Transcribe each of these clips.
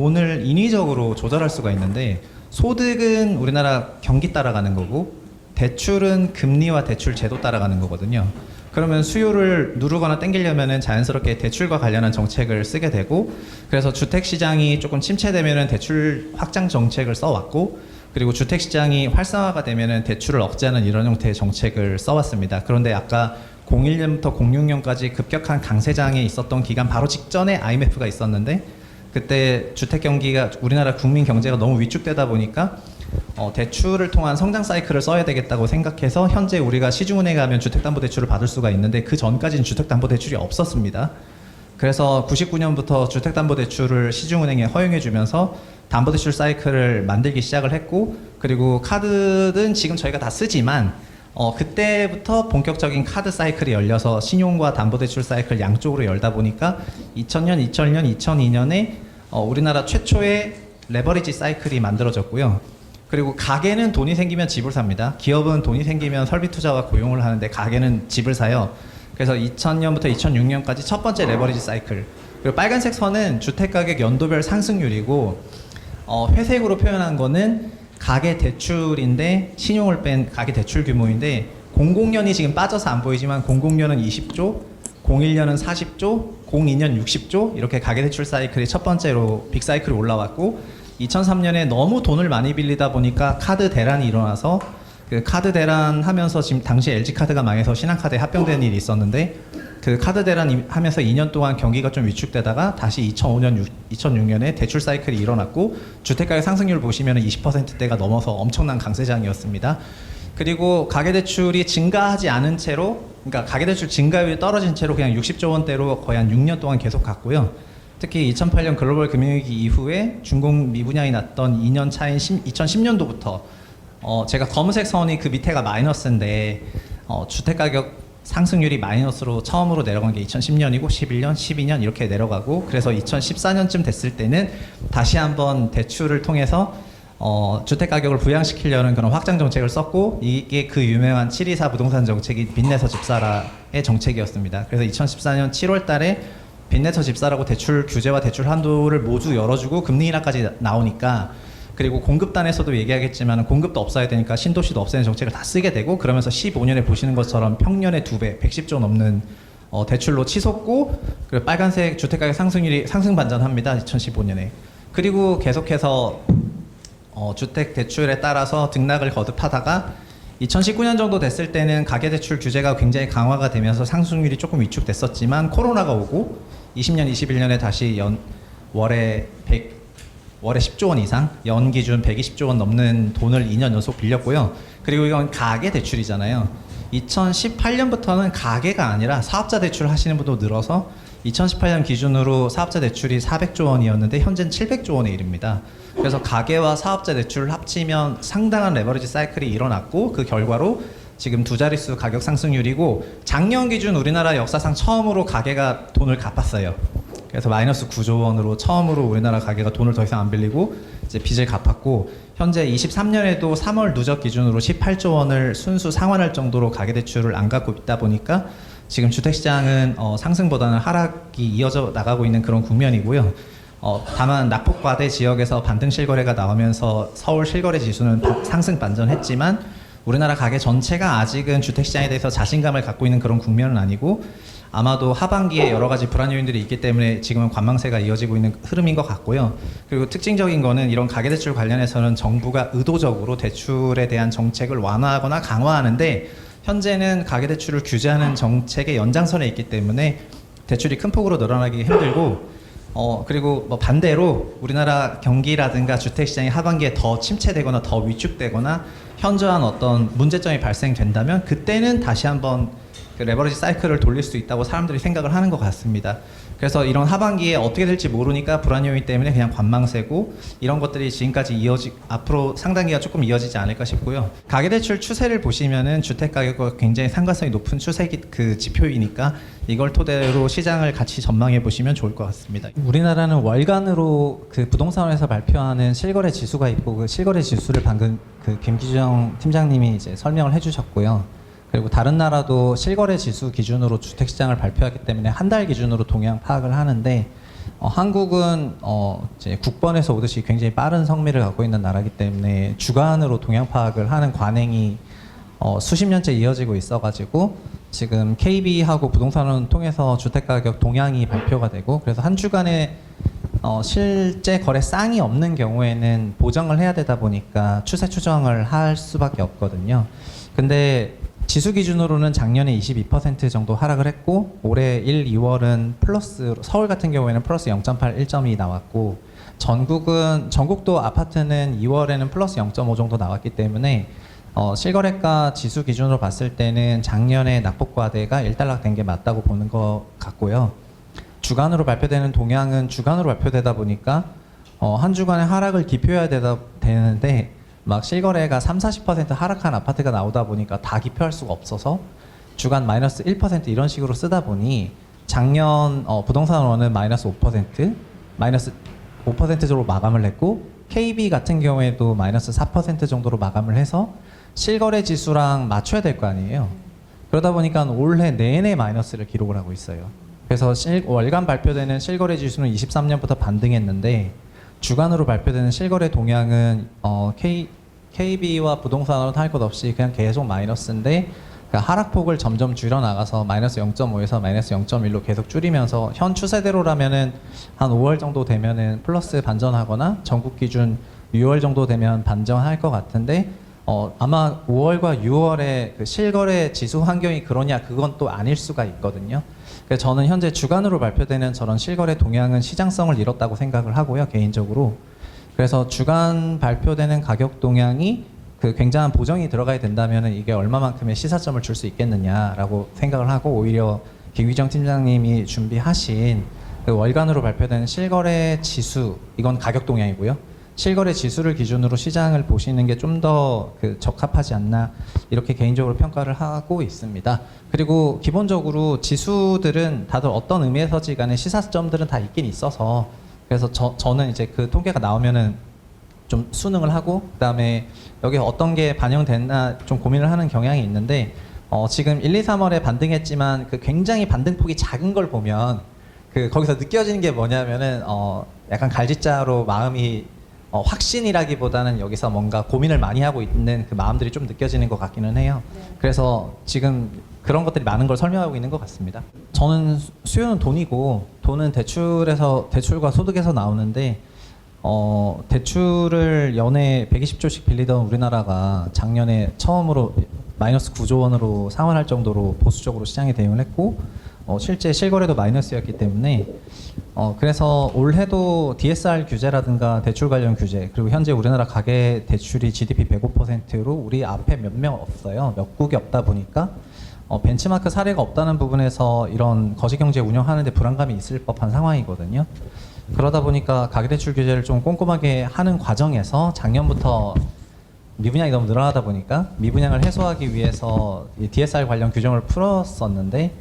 돈을 인위적으로 조절할 수가 있는데, 소득은 우리나라 경기 따라가는 거고 대출은 금리와 대출 제도 따라가는 거거든요. 그러면 수요를 누르거나 땡기려면은 자연스럽게 대출과 관련한 정책을 쓰게 되고, 그래서 주택 시장이 조금 침체되면은 대출 확장 정책을 써왔고, 그리고 주택 시장이 활성화가 되면은 대출을 억제하는 이런 형태의 정책을 써왔습니다. 그런데 아까 01년부터 06년까지 급격한 강세장에 있었던 기간 바로 직전에 IMF가 있었는데, 그때 주택 경기가, 우리나라 국민 경제가 너무 위축되다 보니까 대출을 통한 성장 사이클을 써야 되겠다고 생각해서 현재 우리가 시중은행에 가면 주택담보대출을 받을 수가 있는데 그 전까지는 주택담보대출이 없었습니다. 그래서 99년부터 주택담보대출을 시중은행에 허용해주면서 담보대출 사이클을 만들기 시작을 했고, 그리고 카드는 지금 저희가 다 쓰지만 그때부터 본격적인 카드 사이클이 열려서 신용과 담보대출 사이클 양쪽으로 열다 보니까 2000년, 2001년, 2002년에 우리나라 최초의 레버리지 사이클이 만들어졌고요. 그리고 가게는 돈이 생기면 집을 삽니다. 기업은 돈이 생기면 설비 투자와 고용을 하는데 가게는 집을 사요. 그래서 2000년부터 2006년까지 첫 번째 레버리지 사이클. 그리고 빨간색 선은 주택가격 연도별 상승률이고, 회색으로 표현한 거는 가계 대출인데, 신용을 뺀 가계 대출 규모인데, 00년이 지금 빠져서 안 보이지만 00년은 20조, 01년은 40조, 02년 60조, 이렇게 가계 대출 사이클이 첫 번째로 빅 사이클이 올라왔고, 2003년에 너무 돈을 많이 빌리다 보니까 카드 대란이 일어나서, 그 카드 대란 하면서 지금 당시 LG카드가 망해서 신한카드에 합병된 일이 있었는데, 그 카드 대란 하면서 2년 동안 경기가 좀 위축되다가 다시 2005년, 2006년에 대출 사이클이 일어났고, 주택가격 상승률 보시면 20%대가 넘어서 엄청난 강세장이었습니다. 그리고 가계대출이 증가하지 않은 채로, 그러니까 가계대출 증가율이 떨어진 채로 그냥 60조 원대로 거의 한 6년 동안 계속 갔고요. 특히 2008년 글로벌 금융위기 이후에 중공 미분양이 났던 2년 차인 2010년도부터 제가 검은색 선이 그 밑에가 마이너스인데, 주택가격 상승률이 마이너스로 처음으로 내려간 게 2010년이고 11년, 12년 이렇게 내려가고, 그래서 2014년쯤 됐을 때는 다시 한번 대출을 통해서 주택가격을 부양시키려는 그런 확장 정책을 썼고, 이게 그 유명한 724 부동산 정책이 빚내서 집사라의 정책이었습니다. 그래서 2014년 7월 달에 빚내서 집사라고 대출 규제와 대출 한도를 모두 열어주고 금리 인하까지 나오니까, 그리고 공급단에서도 얘기하겠지만 공급도 없어야 되니까 신도시도 없애는 정책을 다 쓰게 되고, 그러면서 15년에 보시는 것처럼 평년의 2배, 110조 넘는 대출로 치솟고, 그리고 빨간색 주택가격 상승률이 상승반전합니다. 2015년에. 그리고 계속해서 주택 대출에 따라서 등락을 거듭하다가 2019년 정도 됐을 때는 가계대출 규제가 굉장히 강화가 되면서 상승률이 조금 위축됐었지만, 코로나가 오고 20년, 21년에 다시 월에 10조 원 이상, 연 기준 120조 원 넘는 돈을 2년 연속 빌렸고요. 그리고 이건 가계 대출이잖아요. 2018년부터는 가계가 아니라 사업자 대출을 하시는 분도 늘어서 2018년 기준으로 사업자 대출이 400조 원이었는데 현재는 700조 원에 이릅니다. 그래서 가계와 사업자 대출을 합치면 상당한 레버리지 사이클이 일어났고, 그 결과로 지금 두 자릿수 가격 상승률이고, 작년 기준 우리나라 역사상 처음으로 가계가 돈을 갚았어요. 그래서 마이너스 9조 원으로 처음으로 우리나라 가계가 돈을 더 이상 안 빌리고 이제 빚을 갚았고, 현재 23년에도 3월 누적 기준으로 18조 원을 순수 상환할 정도로 가계대출을 안 갚고 있다 보니까 지금 주택시장은 상승보다는 하락이 이어져 나가고 있는 그런 국면이고요. 다만 낙폭과대 지역에서 반등 실거래가 나오면서 서울 실거래 지수는 상승 반전했지만, 우리나라 가계 전체가 아직은 주택시장에 대해서 자신감을 갖고 있는 그런 국면은 아니고, 아마도 하반기에 여러 가지 불안 요인들이 있기 때문에 지금은 관망세가 이어지고 있는 흐름인 것 같고요. 그리고 특징적인 거는 이런 가계대출 관련해서는 정부가 의도적으로 대출에 대한 정책을 완화하거나 강화하는데, 현재는 가계대출을 규제하는 정책의 연장선에 있기 때문에 대출이 큰 폭으로 늘어나기 힘들고, 그리고 뭐 반대로 우리나라 경기라든가 주택시장이 하반기에 더 침체되거나 더 위축되거나 현저한 어떤 문제점이 발생된다면, 그때는 다시 한번 그 레버리지 사이클을 돌릴 수 있다고 사람들이 생각을 하는 것 같습니다. 그래서 이런 하반기에 어떻게 될지 모르니까 불안 요인 때문에 그냥 관망세고, 이런 것들이 지금까지 앞으로 상당기가 조금 이어지지 않을까 싶고요. 가계대출 추세를 보시면은 주택가격과 굉장히 상관성이 높은 추세 그 지표이니까 이걸 토대로 시장을 같이 전망해 보시면 좋을 것 같습니다. 우리나라는 월간으로 그 부동산에서 발표하는 실거래 지수가 있고, 그 실거래 지수를 방금 그 김기정 팀장님이 이제 설명을 해주셨고요. 그리고 다른 나라도 실거래 지수 기준으로 주택시장을 발표하기 때문에 한 달 기준으로 동향 파악을 하는데, 한국은 이제 국번에서 오듯이 굉장히 빠른 성미를 갖고 있는 나라이기 때문에 주간으로 동향 파악을 하는 관행이 수십 년째 이어지고 있어가지고 지금 KB하고 부동산원 통해서 주택가격 동향이 발표가 되고 그래서 한 주간에 실제 거래 쌍이 없는 경우에는 보정을 해야 되다 보니까 추세 추정을 할 수밖에 없거든요. 근데 지수 기준으로는 작년에 22% 정도 하락을 했고 올해 1, 2월은 플러스 서울 같은 경우에는 플러스 0.8, 1.2 나왔고 전국도 아파트는 2월에는 플러스 0.5 정도 나왔기 때문에 실거래가 지수 기준으로 봤을 때는 작년에 낙폭과대가 일단락된 게 맞다고 보는 것 같고요. 주간으로 발표되는 동향은 주간으로 발표되다 보니까 한 주간의 하락을 기표해야 되는데 막 실거래가 3, 40% 하락한 아파트가 나오다 보니까 다 기표할 수가 없어서 주간 마이너스 1% 이런 식으로 쓰다 보니 작년 부동산원은 마이너스 5%, 마이너스 5% 정도로 마감을 했고 KB 같은 경우에도 마이너스 4% 정도로 마감을 해서 실거래 지수랑 맞춰야 될 거 아니에요. 그러다 보니까 올해 내내 마이너스를 기록을 하고 있어요. 그래서 월간 발표되는 실거래 지수는 23년부터 반등했는데 주간으로 발표되는 실거래 동향은 KB와 부동산으로 할 것 없이 그냥 계속 마이너스인데 그러니까 하락폭을 점점 줄여나가서 마이너스 0.5에서 마이너스 0.1로 계속 줄이면서 현 추세대로라면은 한 5월 정도 되면은 플러스 반전하거나 전국 기준 6월 정도 되면 반전할 것 같은데 아마 5월과 6월에 그 실거래 지수 환경이 그러냐 그건 또 아닐 수가 있거든요. 그래서 저는 현재 주간으로 발표되는 저런 실거래 동향은 시장성을 잃었다고 생각을 하고요, 개인적으로. 그래서 주간 발표되는 가격 동향이 그 굉장한 보정이 들어가야 된다면 이게 얼마만큼의 시사점을 줄 수 있겠느냐라고 생각을 하고 오히려 김휘정 팀장님이 준비하신 그 월간으로 발표되는 실거래 지수, 이건 가격 동향이고요. 실거래 지수를 기준으로 시장을 보시는 게 좀 더 그 적합하지 않나 이렇게 개인적으로 평가를 하고 있습니다. 그리고 기본적으로 지수들은 다들 어떤 의미에서지 간에 시사점들은 다 있긴 있어서 그래서 저는 이제 그 통계가 나오면은 좀 수능을 하고 그다음에 여기 어떤 게 반영됐나 좀 고민을 하는 경향이 있는데 지금 1, 2, 3월에 반등했지만 그 굉장히 반등폭이 작은 걸 보면 그 거기서 느껴지는 게 뭐냐면은 약간 갈짓자로 마음이 확신이라기보다는 여기서 뭔가 고민을 많이 하고 있는 그 마음들이 좀 느껴지는 것 같기는 해요. 그래서 지금 그런 것들이 많은 걸 설명하고 있는 것 같습니다. 저는 수요는 돈이고 돈은 대출과 소득에서 나오는데 대출을 연에 120조씩 빌리던 우리나라가 작년에 처음으로 마이너스 9조 원으로 상환할 정도로 보수적으로 시장에 대응을 했고 실제 실거래도 마이너스였기 때문에 그래서 올해도 DSR 규제라든가 대출 관련 규제 그리고 현재 우리나라 가계 대출이 GDP 105%로 우리 앞에 몇 명 없어요. 몇 국이 없다 보니까 벤치마크 사례가 없다는 부분에서 이런 거시경제 운영하는데 불안감이 있을 법한 상황이거든요. 그러다 보니까 가계대출 규제를 좀 꼼꼼하게 하는 과정에서 작년부터 미분양이 너무 늘어나다 보니까 미분양을 해소하기 위해서 이 DSR 관련 규정을 풀었었는데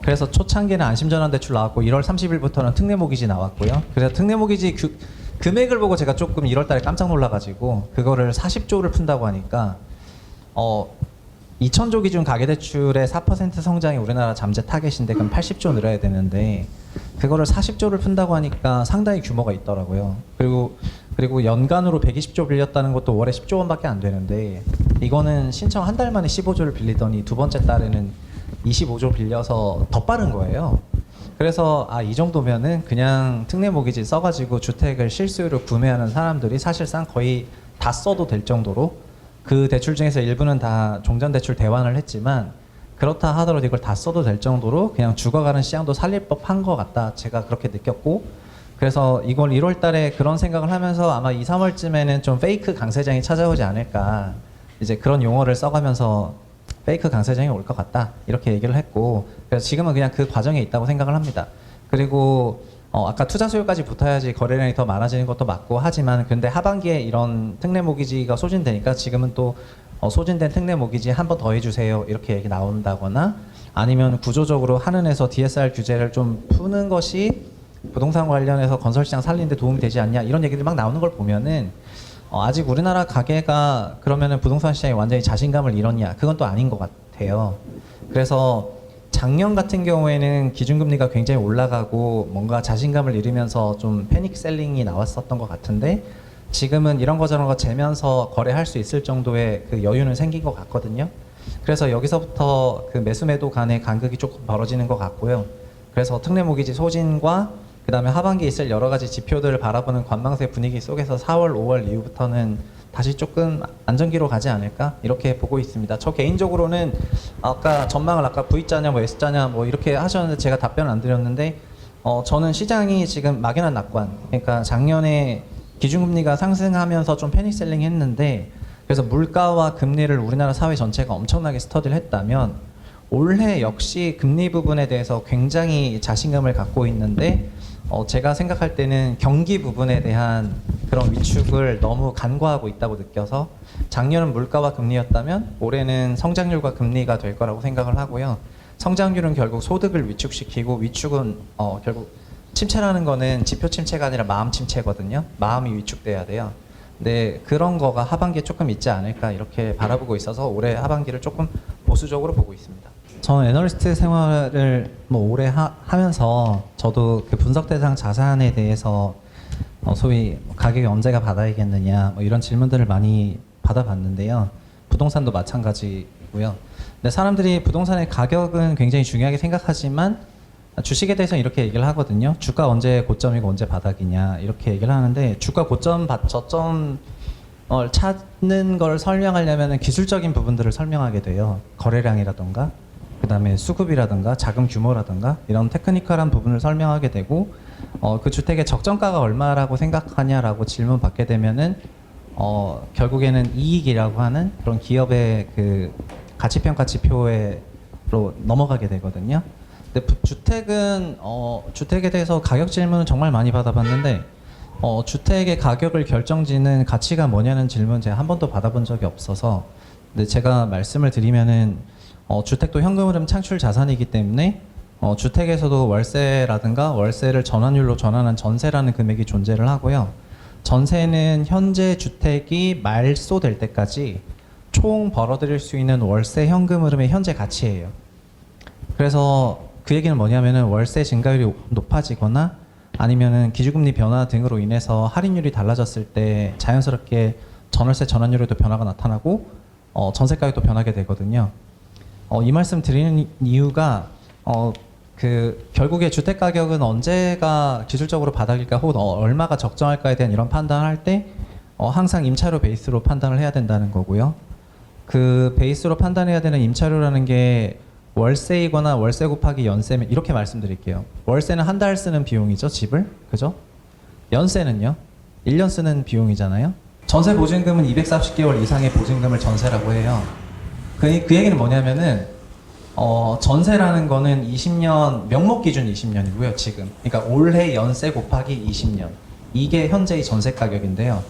그래서 초창기에는 안심전환대출 나왔고 1월 30일부터는 특례모기지 나왔고요. 그래서 특례모기지 금액을 보고 제가 조금 1월 달에 깜짝 놀라가지고 그거를 40조를 푼다고 하니까 2000조 기준 가계대출의 4% 성장이 우리나라 잠재 타겟인데 그럼 80조 늘어야 되는데 그거를 40조를 푼다고 하니까 상당히 규모가 있더라고요. 그리고 연간으로 120조 빌렸다는 것도 월에 10조 원밖에 안 되는데 이거는 신청 한 달 만에 15조를 빌리더니 두 번째 달에는 25조 빌려서 더 빠른 거예요. 그래서 이 정도면은 그냥 특례모기지 써가지고 주택을 실수요로 구매하는 사람들이 사실상 거의 다 써도 될 정도로 그 대출 중에서 일부는 다 종전대출 대환을 했지만 그렇다 하더라도 이걸 다 써도 될 정도로 그냥 죽어가는 시장도 살릴 법한 것 같다. 제가 그렇게 느꼈고 그래서 이걸 1월 달에 그런 생각을 하면서 아마 2, 3월쯤에는 좀 페이크 강세장이 찾아오지 않을까 이제 그런 용어를 써가면서 페이크 강세장이 올 것 같다 이렇게 얘기를 했고 그래서 지금은 그냥 그 과정에 있다고 생각을 합니다. 그리고 아까 투자 수요까지 붙어야지 거래량이 더 많아지는 것도 맞고 하지만 근데 하반기에 이런 특례 모기지가 소진되니까 지금은 또 소진된 특례 모기지 한 번 더 해주세요 이렇게 얘기 나온다거나 아니면 구조적으로 한은에서 DSR 규제를 좀 푸는 것이 부동산 관련해서 건설시장 살리는데 도움이 되지 않냐 이런 얘기들이 막 나오는 걸 보면은 아직 우리나라 가계가 그러면은 부동산 시장에 완전히 자신감을 잃었냐 그건 또 아닌 것 같아요. 그래서 작년 같은 경우에는 기준금리가 굉장히 올라가고 뭔가 자신감을 잃으면서 좀 패닉 셀링이 나왔었던 것 같은데 지금은 이런 거 저런 거 재면서 거래할 수 있을 정도의 그 여유는 생긴 것 같거든요. 그래서 여기서부터 그 매수 매도 간의 간극이 조금 벌어지는 것 같고요. 그래서 특례 모기지 소진과 그 다음에 하반기에 있을 여러 가지 지표들을 바라보는 관망세 분위기 속에서 4월, 5월 이후부터는 다시 조금 안정기로 가지 않을까 이렇게 보고 있습니다. 저 개인적으로는 아까 전망을 아까 V자냐 뭐 S자냐 뭐 이렇게 하셨는데 제가 답변을 안 드렸는데 저는 시장이 지금 막연한 낙관, 그러니까 작년에 기준금리가 상승하면서 좀 패닉셀링 했는데 그래서 물가와 금리를 우리나라 사회 전체가 엄청나게 스터디를 했다면 올해 역시 금리 부분에 대해서 굉장히 자신감을 갖고 있는데 제가 생각할 때는 경기 부분에 대한 그런 위축을 너무 간과하고 있다고 느껴서 작년은 물가와 금리였다면 올해는 성장률과 금리가 될 거라고 생각을 하고요. 성장률은 결국 소득을 위축시키고 위축은 결국 침체라는 거는 지표 침체가 아니라 마음 침체거든요. 마음이 위축돼야 돼요. 근데 그런 거가 하반기에 조금 있지 않을까 이렇게 바라보고 있어서 올해 하반기를 조금 보수적으로 보고 있습니다. 저는 애널리스트 생활을 뭐 오래 하면서 저도 그 분석 대상 자산에 대해서 소위 가격이 언제가 받아야겠느냐 뭐 이런 질문들을 많이 받아봤는데요. 부동산도 마찬가지고요. 근데 사람들이 부동산의 가격은 굉장히 중요하게 생각하지만 주식에 대해서 이렇게 얘기를 하거든요. 주가 언제 고점이고 언제 바닥이냐 이렇게 얘기를 하는데 주가 고점 저점을 찾는 걸 설명하려면 기술적인 부분들을 설명하게 돼요. 거래량이라던가 그 다음에 수급이라든가 자금 규모라든가 이런 테크니컬한 부분을 설명하게 되고 그 주택의 적정가가 얼마라고 생각하냐라고 질문 받게 되면은 결국에는 이익이라고 하는 그런 기업의 그 가치평가 지표로 넘어가게 되거든요. 근데 주택은 주택에 대해서 가격 질문을 정말 많이 받아봤는데 주택의 가격을 결정짓는 가치가 뭐냐는 질문 제가 한 번도 받아본 적이 없어서 근데 제가 말씀을 드리면은 주택도 현금 흐름 창출 자산이기 때문에 주택에서도 월세라든가 월세를 전환율로 전환한 전세라는 금액이 존재를 하고요. 전세는 현재 주택이 말소될 때까지 총 벌어들일 수 있는 월세 현금 흐름의 현재 가치예요. 그래서 그 얘기는 뭐냐면은 월세 증가율이 높아지거나 아니면은 기준금리 변화 등으로 인해서 할인율이 달라졌을 때 자연스럽게 전월세 전환율에도 변화가 나타나고 전세 가격도 변하게 되거든요. 이 말씀 드리는 이유가 그 결국에 주택 가격은 언제가 기술적으로 바닥일까 혹은 얼마가 적정할까에 대한 이런 판단을 할 때 항상 임차료 베이스로 판단을 해야 된다는 거고요. 그 베이스로 판단해야 되는 임차료라는 게 월세이거나 월세 곱하기 연세면 이렇게 말씀드릴게요. 월세는 한 달 쓰는 비용이죠, 집을. 그죠? 연세는요? 1년 쓰는 비용이잖아요. 전세 보증금은 240개월 이상의 보증금을 전세라고 해요. 그 얘기는 뭐냐면은 전세라는 거는 20년 명목 기준 20년이고요, 지금. 그러니까 올해 연세 곱하기 20년. 이게 현재의 전세 가격인데요.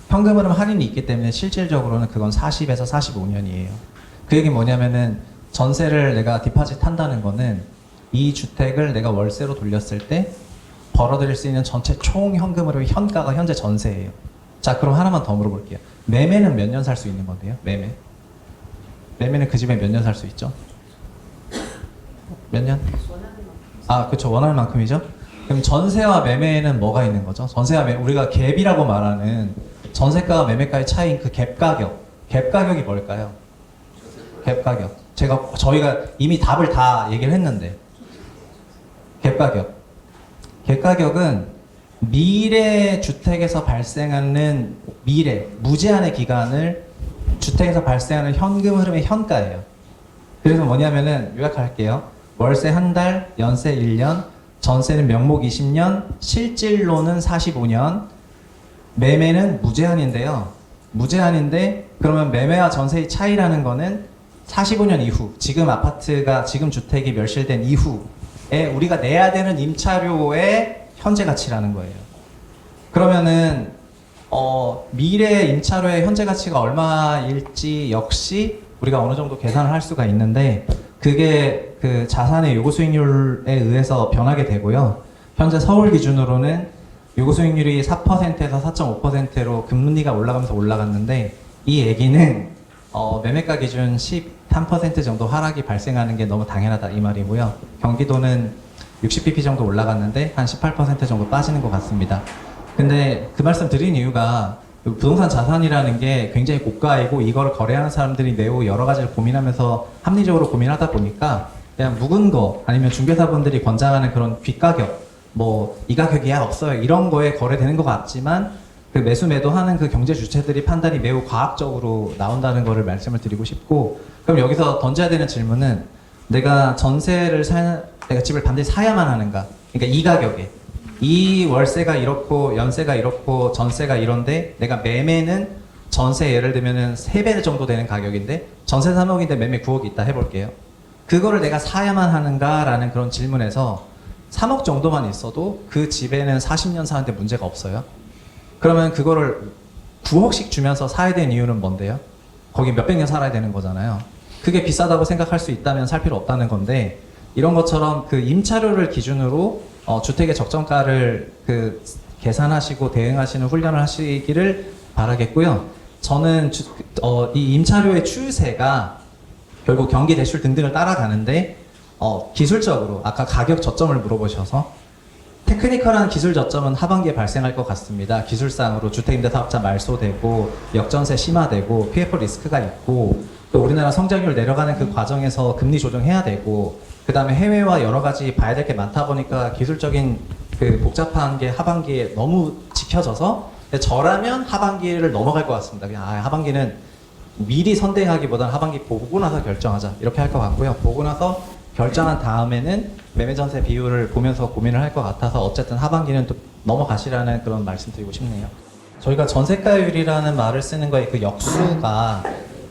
현금 흐름 할인이 있기 때문에 실질적으로는 그건 40에서 45년이에요. 그 얘기 뭐냐면은 전세를 내가 디파짓 한다는 거는 이 주택을 내가 월세로 돌렸을 때 벌어들일 수 있는 전체 총 현금 흐름의 현가가 현재 전세예요. 자, 그럼 하나만 더 물어볼게요. 매매는 몇 년 살 수 있는 건데요? 매매는 그 집에 몇 년 살 수 있죠? 몇 년? 아, 그렇죠. 원하는 만큼이죠. 그럼 전세와 매매에는 뭐가 있는 거죠? 전세와 우리가 갭이라고 말하는 전세가와 매매가의 차이인 그 갭 가격. 갭 가격이 뭘까요? 갭 가격. 저희가 이미 답을 다 얘기를 했는데. 갭 가격. 갭 가격은 미래 주택에서 발생하는 무제한의 기간을 주택에서 발생하는 현금 흐름의 현가예요. 그래서 뭐냐면은 요약할게요. 월세 한 달, 연세 1년, 전세는 명목 20년, 실질로는 45년, 매매는 무제한인데요. 무제한인데 그러면 매매와 전세의 차이라는 거는 45년 이후, 지금 주택이 멸실된 이후에 우리가 내야 되는 임차료의 현재 가치라는 거예요. 그러면은 미래 임차료의 현재 가치가 얼마일지 역시 우리가 어느 정도 계산을 할 수가 있는데 그게 그 자산의 요구 수익률에 의해서 변하게 되고요. 현재 서울 기준으로는 요구 수익률이 4%에서 4.5%로 금리가 올라가면서 올라갔는데 이 얘기는 매매가 기준 13% 정도 하락이 발생하는 게 너무 당연하다 이 말이고요. 경기도는 60bp 정도 올라갔는데 한 18% 정도 빠지는 것 같습니다. 근데 그 말씀 드린 이유가 부동산 자산이라는 게 굉장히 고가이고 이걸 거래하는 사람들이 매우 여러 가지를 고민하면서 합리적으로 고민하다 보니까 그냥 묵은 거 아니면 중개사분들이 권장하는 그런 귓가격 뭐 이 가격이야 없어요 이런 거에 거래되는 것 같지만 그 매수 매도하는 그 경제 주체들이 판단이 매우 과학적으로 나온다는 거를 말씀을 드리고 싶고 그럼 여기서 던져야 되는 질문은 내가 내가 집을 반드시 사야만 하는가 그러니까 이 가격에 이 월세가 이렇고 연세가 이렇고 전세가 이런데 내가 매매는 전세 예를 들면은 3배 정도 되는 가격인데 전세 3억인데 매매 9억이 있다 해볼게요. 그거를 내가 사야만 하는가라는 그런 질문에서 3억 정도만 있어도 그 집에는 40년 사는데 문제가 없어요. 그러면 그거를 9억씩 주면서 사야 되는 이유는 뭔데요? 거기 몇백 년 살아야 되는 거잖아요. 그게 비싸다고 생각할 수 있다면 살 필요 없다는 건데 이런 것처럼 그 임차료를 기준으로 주택의 적정가를 계산하시고 대응하시는 훈련을 하시기를 바라겠고요. 저는 이 임차료의 추세가 결국 경기 대출 등등을 따라가는데 기술적으로 아까 가격 저점을 물어보셔서 테크니컬한 기술 저점은 하반기에 발생할 것 같습니다. 기술상으로 주택임대사업자 말소되고 역전세 심화되고 PF 리스크가 있고 또 우리나라 성장률 내려가는 그 과정에서 금리 조정해야 되고 그 다음에 해외와 여러 가지 봐야 될 게 많다 보니까 기술적인 그 복잡한 게 하반기에 너무 지켜져서 저라면 하반기를 넘어갈 것 같습니다. 그냥 하반기는 미리 선대하기보다는 하반기 보고 나서 결정하자 이렇게 할 것 같고요. 보고 나서 결정한 다음에는 매매전세 비율을 보면서 고민을 할 것 같아서 어쨌든 하반기는 또 넘어가시라는 그런 말씀 드리고 싶네요. 저희가 전세가율이라는 말을 쓰는 거에 그 역수가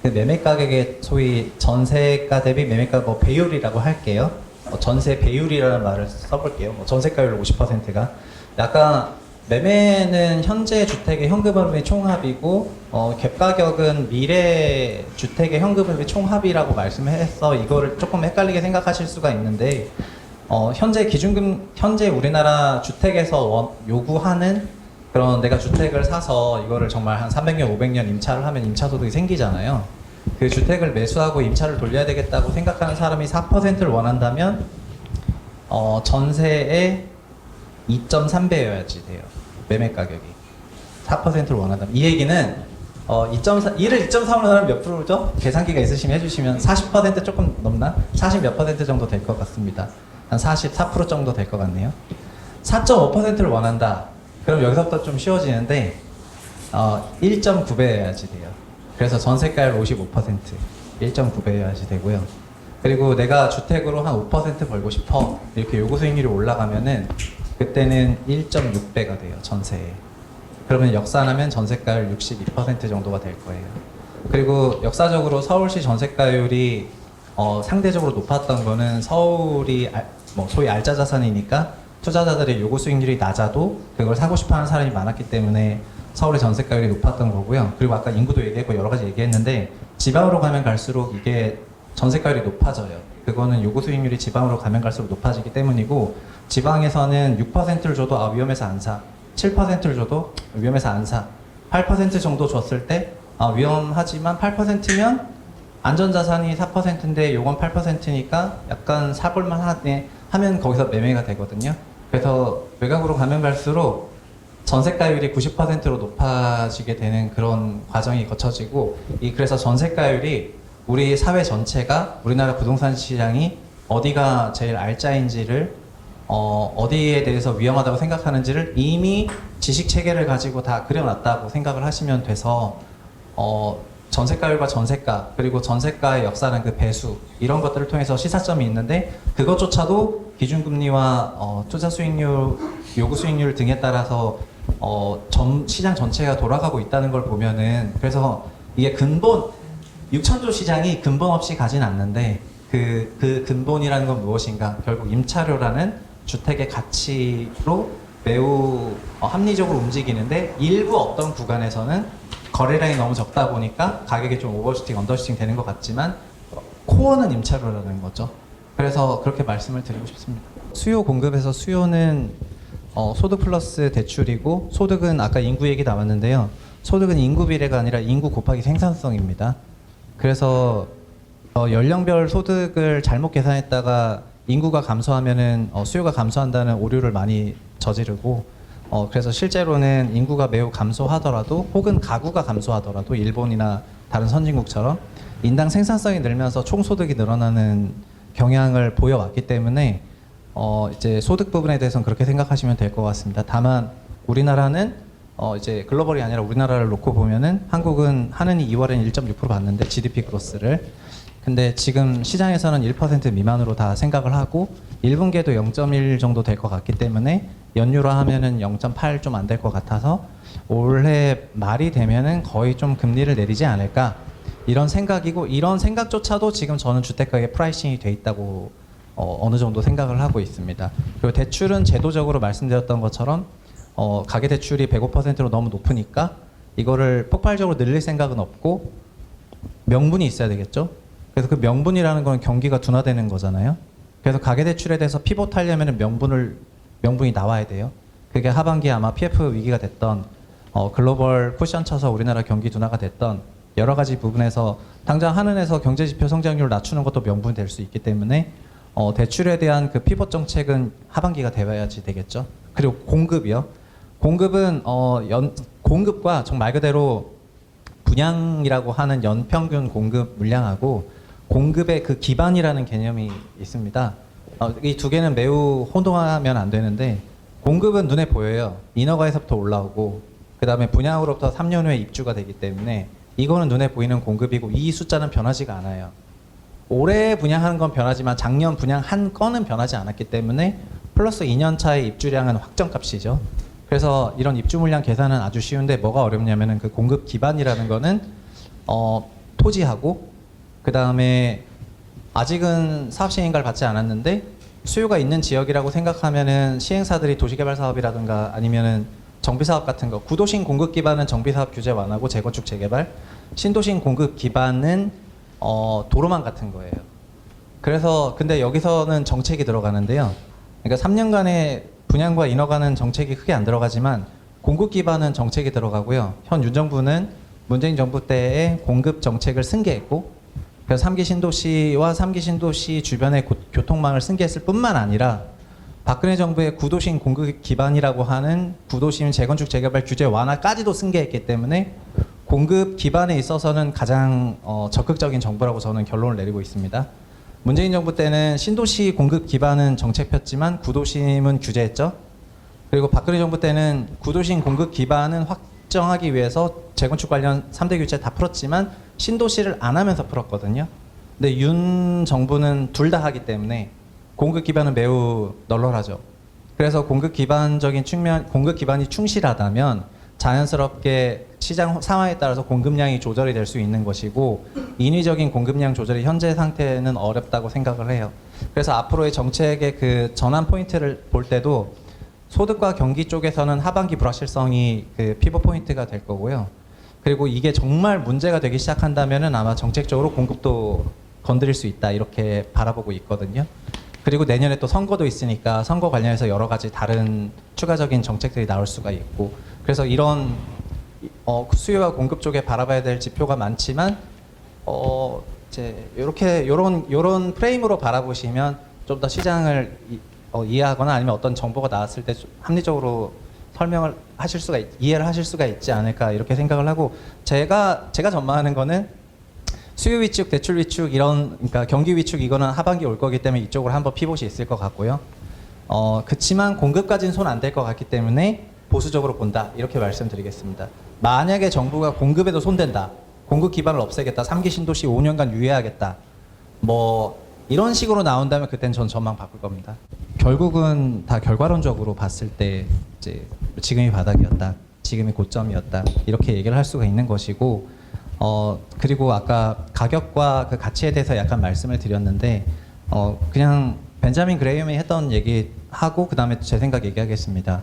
그 매매 가격의 소위 전세가 대비 매매가 배율이라고 할게요. 전세 배율이라는 말을 써볼게요. 전세가율 50%가 약간 매매는 현재 주택의 현금흐름의 총합이고 갭 가격은 미래 주택의 현금흐름의 총합이라고 말씀해서 이거를 조금 헷갈리게 생각하실 수가 있는데 현재 우리나라 주택에서 요구하는 그런 내가 주택을 사서 이거를 정말 한 300년, 500년 임차를 하면 임차소득이 생기잖아요. 그 주택을 매수하고 임차를 돌려야 되겠다고 생각하는 사람이 4%를 원한다면 전세의 2.3배여야지 돼요. 매매 가격이 4%를 원한다면 이 얘기는 2를 2.3으로 하면 몇 프로죠? 계산기가 있으시면 해주시면 40% 조금 넘나? 40 몇 퍼센트 정도 될 것 같습니다. 한 44% 정도 될 것 같네요. 4.5%를 원한다. 그럼 여기서부터 좀 쉬워지는데 1.9배여야지 돼요. 그래서 전세가율 55% 1.9배여야지 되고요. 그리고 내가 주택으로 한 5% 벌고 싶어 이렇게 요구 수익률이 올라가면은 그때는 1.6배가 돼요. 전세에. 그러면 역산하면 전세가율 62% 정도가 될 거예요. 그리고 역사적으로 서울시 전세가율이 상대적으로 높았던 거는 서울이 소위 알짜 자산이니까 투자자들의 요구 수익률이 낮아도 그걸 사고 싶어하는 사람이 많았기 때문에 서울의 전세가율이 높았던 거고요. 그리고 아까 인구도 얘기했고 여러 가지 얘기했는데 지방으로 가면 갈수록 이게 전세가율이 높아져요. 그거는 요구 수익률이 지방으로 가면 갈수록 높아지기 때문이고 지방에서는 6%를 줘도 위험해서 안 사. 7%를 줘도 위험해서 안 사. 8% 정도 줬을 때 위험하지만 8%면 안전자산이 4%인데 요건 8%니까 약간 사볼만 하네 하면 거기서 매매가 되거든요. 그래서 외곽으로 가면 갈수록 전세가율이 90%로 높아지게 되는 그런 과정이 거쳐지고 그래서 전세가율이 우리 사회 전체가 우리나라 부동산 시장이 어디가 제일 알짜인지를 어디에 대해서 위험하다고 생각하는지를 이미 지식 체계를 가지고 다 그려놨다고 생각을 하시면 돼서 전세가율과 전세가 그리고 전세가의 역사는 그 배수 이런 것들을 통해서 시사점이 있는데 그것조차도 기준금리와 투자 수익률, 요구 수익률 등에 따라서 시장 전체가 돌아가고 있다는 걸 보면은 그래서 이게 근본 6천조 시장이 근본 없이 가진 않는데 그 근본이라는 건 무엇인가 결국 임차료라는 주택의 가치로 매우 합리적으로 움직이는데 일부 어떤 구간에서는 거래량이 너무 적다 보니까 가격이 좀 오버슈팅, 언더슈팅 되는 것 같지만 코어는 임차료라는 거죠. 그래서 그렇게 말씀을 드리고 싶습니다. 수요 공급에서 수요는 소득 플러스 대출이고 소득은 아까 인구 얘기 나왔는데요. 소득은 인구 비례가 아니라 인구 곱하기 생산성입니다. 그래서 연령별 소득을 잘못 계산했다가 인구가 감소하면은 수요가 감소한다는 오류를 많이 저지르고 그래서 실제로는 인구가 매우 감소하더라도 혹은 가구가 감소하더라도 일본이나 다른 선진국처럼 인당 생산성이 늘면서 총소득이 늘어나는 경향을 보여왔기 때문에 이제 소득 부분에 대해서는 그렇게 생각하시면 될 것 같습니다. 다만 우리나라는 이제 글로벌이 아니라 우리나라를 놓고 보면은 한국은 하느니 2월엔 1.6% 봤는데 GDP 그로스를 근데 지금 시장에서는 1% 미만으로 다 생각을 하고 1분기에도 0.1 정도 될 것 같기 때문에 연유로 하면은 0.8 좀 안 될 것 같아서 올해 말이 되면은 거의 좀 금리를 내리지 않을까 이런 생각이고 이런 생각조차도 지금 저는 주택가에 프라이싱이 돼 있다고 어느 정도 생각을 하고 있습니다. 그리고 대출은 제도적으로 말씀드렸던 것처럼 가계 대출이 105%로 너무 높으니까 이거를 폭발적으로 늘릴 생각은 없고 명분이 있어야 되겠죠. 그래서 그 명분이라는 건 경기가 둔화되는 거잖아요. 그래서 가계 대출에 대해서 피봇하려면 명분이 나와야 돼요. 그게 하반기에 아마 PF 위기가 됐던 글로벌 쿠션 쳐서 우리나라 경기 둔화가 됐던 여러 가지 부분에서 당장 한은에서 경제 지표 성장률 낮추는 것도 명분이 될 수 있기 때문에 대출에 대한 그 피봇 정책은 하반기가 돼야지 되겠죠. 그리고 공급이요. 공급은 공급과 정말 그대로 분양이라고 하는 연평균 공급 물량하고 공급의 그 기반이라는 개념이 있습니다. 이 두 개는 매우 혼동하면 안 되는데 공급은 눈에 보여요. 인허가에서부터 올라오고 그 다음에 분양으로부터 3년 후에 입주가 되기 때문에 이거는 눈에 보이는 공급이고 이 숫자는 변하지가 않아요. 올해 분양하는 건 변하지만 작년 분양한 건은 변하지 않았기 때문에 플러스 2년 차의 입주량은 확정값이죠. 그래서 이런 입주 물량 계산은 아주 쉬운데 뭐가 어렵냐면은 그 공급 기반이라는 거는 토지하고 그 다음에 아직은 사업 시행인가를 받지 않았는데 수요가 있는 지역이라고 생각하면은 시행사들이 도시개발 사업이라든가 아니면은 정비사업 같은 거 구도심 공급 기반은 정비사업 규제 완화고 재건축 재개발 신도심 공급 기반은 도로망 같은 거예요. 그래서 근데 여기서는 정책이 들어가는데요. 그러니까 3년간의 분양과 인허가는 정책이 크게 안 들어가지만 공급 기반은 정책이 들어가고요. 현 윤 정부는 문재인 정부 때에 공급 정책을 승계했고 그래서 3기 신도시와 3기 신도시 주변의 교통망을 승계했을 뿐만 아니라 박근혜 정부의 구도심 공급 기반이라고 하는 구도심 재건축 재개발 규제 완화까지도 승계했기 때문에 공급 기반에 있어서는 가장 적극적인 정부라고 저는 결론을 내리고 있습니다. 문재인 정부 때는 신도시 공급 기반은 정책 폈지만 구도심은 규제했죠. 그리고 박근혜 정부 때는 구도심 공급 기반은 확정하기 위해서 재건축 관련 3대 규제 다 풀었지만 신도시를 안 하면서 풀었거든요. 근데 윤 정부는 둘 다 하기 때문에 공급 기반은 매우 널널하죠. 그래서 공급 기반적인 측면, 공급 기반이 충실하다면 자연스럽게 시장 상황에 따라서 공급량이 조절이 될 수 있는 것이고 인위적인 공급량 조절이 현재 상태는 어렵다고 생각을 해요. 그래서 앞으로의 정책의 그 전환 포인트를 볼 때도 소득과 경기 쪽에서는 하반기 불확실성이 그 피벗 포인트가 될 거고요. 그리고 이게 정말 문제가 되기 시작한다면은 아마 정책적으로 공급도 건드릴 수 있다 이렇게 바라보고 있거든요. 그리고 내년에 또 선거도 있으니까 선거 관련해서 여러 가지 다른 추가적인 정책들이 나올 수가 있고 그래서 이런 수요와 공급 쪽에 바라봐야 될 지표가 많지만 이제 이렇게 요런 프레임으로 바라보시면 좀 더 시장을 이해하거나 아니면 어떤 정보가 나왔을 때 합리적으로 설명을 하실 수가 이해를 하실 수가 있지 않을까 이렇게 생각을 하고 제가 전망하는 거는 수요 위축, 대출 위축 그러니까 경기 위축 이거는 하반기 올 거기 때문에 이쪽으로 한번 피봇이 있을 것 같고요. 그치만 공급까지는 손 안 댈 것 같기 때문에 보수적으로 본다 이렇게 말씀드리겠습니다. 만약에 정부가 공급에도 손댄다, 공급 기반을 없애겠다, 3기 신도시 5년간 유예하겠다, 뭐 이런 식으로 나온다면 그땐 전 전망 바꿀 겁니다. 결국은 다 결과론적으로 봤을 때 이제 지금이 바닥이었다, 지금이 고점이었다 이렇게 얘기를 할 수가 있는 것이고 그리고 아까 가격과 그 가치에 대해서 약간 말씀을 드렸는데 그냥 벤자민 그레이엄이 했던 얘기하고 그 다음에 제 생각 얘기하겠습니다.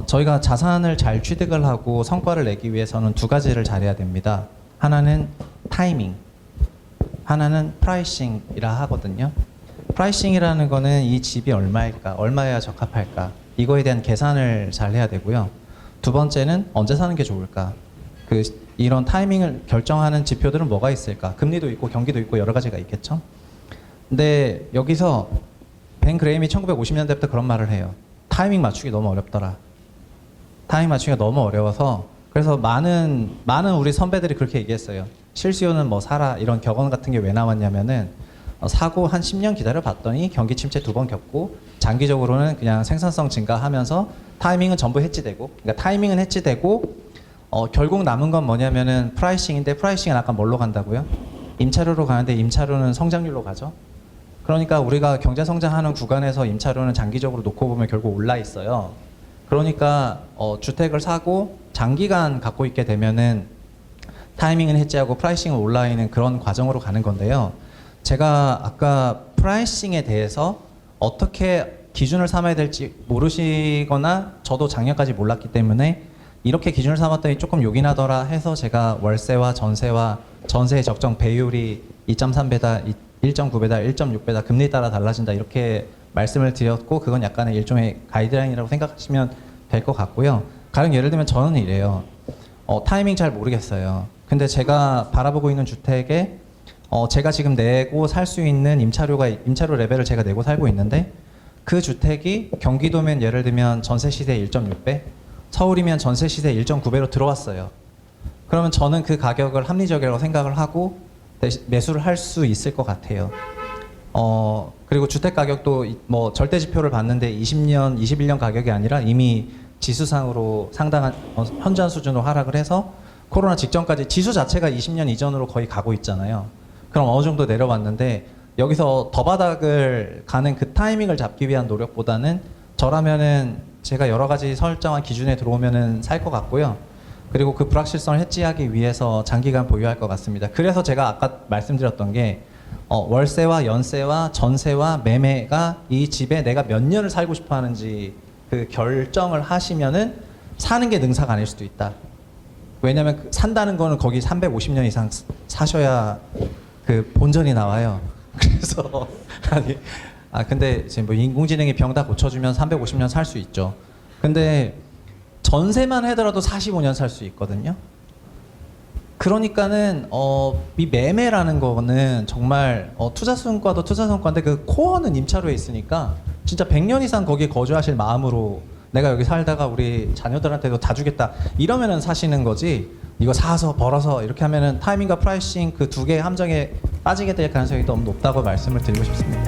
저희가 자산을 잘 취득을 하고 성과를 내기 위해서는 두 가지를 잘해야 됩니다. 하나는 타이밍, 하나는 프라이싱이라 하거든요. 프라이싱이라는 거는 이 집이 얼마일까, 얼마여야 적합할까 이거에 대한 계산을 잘 해야 되고요. 두 번째는 언제 사는 게 좋을까. 그 이런 타이밍을 결정하는 지표들은 뭐가 있을까? 금리도 있고 경기도 있고 여러 가지가 있겠죠. 근데 여기서 벤 그레임이 1950년대부터 그런 말을 해요. 타이밍 맞추기 너무 어렵더라. 타이밍 맞추기가 너무 어려워서 그래서 많은 우리 선배들이 그렇게 얘기했어요. 실수요는 뭐 사라 이런 격언 같은 게 왜 나왔냐면은 사고 한 10년 기다려 봤더니 경기 침체 2번 겪고 장기적으로는 그냥 생산성 증가하면서 타이밍은 전부 해지되고 그러니까 타이밍은 해지되고 결국 남은 건 뭐냐면은 프라이싱인데 프라이싱은 아까 뭘로 간다고요? 임차료로 가는데 임차료는 성장률로 가죠. 그러니까 우리가 경제 성장하는 구간에서 임차료는 장기적으로 놓고 보면 결국 올라 있어요. 그러니까 주택을 사고 장기간 갖고 있게 되면은 타이밍은 해지하고 프라이싱은 올라 있는 그런 과정으로 가는 건데요. 제가 아까 프라이싱에 대해서 어떻게 기준을 삼아야 될지 모르시거나 저도 작년까지 몰랐기 때문에 이렇게 기준을 삼았더니 조금 욕이 나더라 해서 제가 월세와 전세와 전세의 적정 배율이 2.3배다, 1.9배다, 1.6배다, 금리 따라 달라진다 이렇게 말씀을 드렸고 그건 약간의 일종의 가이드라인이라고 생각하시면 될 것 같고요. 가령 예를 들면 저는 이래요. 타이밍 잘 모르겠어요. 근데 제가 바라보고 있는 주택에 제가 지금 내고 살 수 있는 임차료 레벨을 제가 내고 살고 있는데 그 주택이 경기도면 예를 들면 전세 시세 1.6배, 서울이면 전세 시세 1.9배로 들어왔어요. 그러면 저는 그 가격을 합리적이라고 생각을 하고 매수를 할 수 있을 것 같아요. 그리고 주택 가격도 뭐 절대 지표를 봤는데 20년, 21년 가격이 아니라 이미 지수상으로 상당한 현저한 수준으로 하락을 해서 코로나 직전까지 지수 자체가 20년 이전으로 거의 가고 있잖아요. 그럼 어느 정도 내려왔는데 여기서 더 바닥을 가는 그 타이밍을 잡기 위한 노력보다는 저라면은 제가 여러 가지 설정한 기준에 들어오면은 살 것 같고요. 그리고 그 불확실성을 해지하기 위해서 장기간 보유할 것 같습니다. 그래서 제가 아까 말씀드렸던 게 월세와 연세와 전세와 매매가 이 집에 내가 몇 년을 살고 싶어 하는지 그 결정을 하시면은 사는 게 능사가 아닐 수도 있다. 왜냐면 산다는 거는 거기 350년 이상 사셔야 그 본전이 나와요. 그래서 근데 지금 뭐 인공지능이 병 다 고쳐주면 350년 살 수 있죠. 근데 전세만 하더라도 45년 살 수 있거든요. 그러니까는 이 매매라는 거는 정말 투자성과도 투자성과인데 그 코어는 임차료에 있으니까 진짜 100년 이상 거기에 거주하실 마음으로 내가 여기 살다가 우리 자녀들한테도 다 주겠다 이러면은 사시는 거지. 이거 사서 벌어서 이렇게 하면은 타이밍과 프라이싱 그 두 개의 함정에 빠지게 될 가능성이 너무 높다고 말씀을 드리고 싶습니다.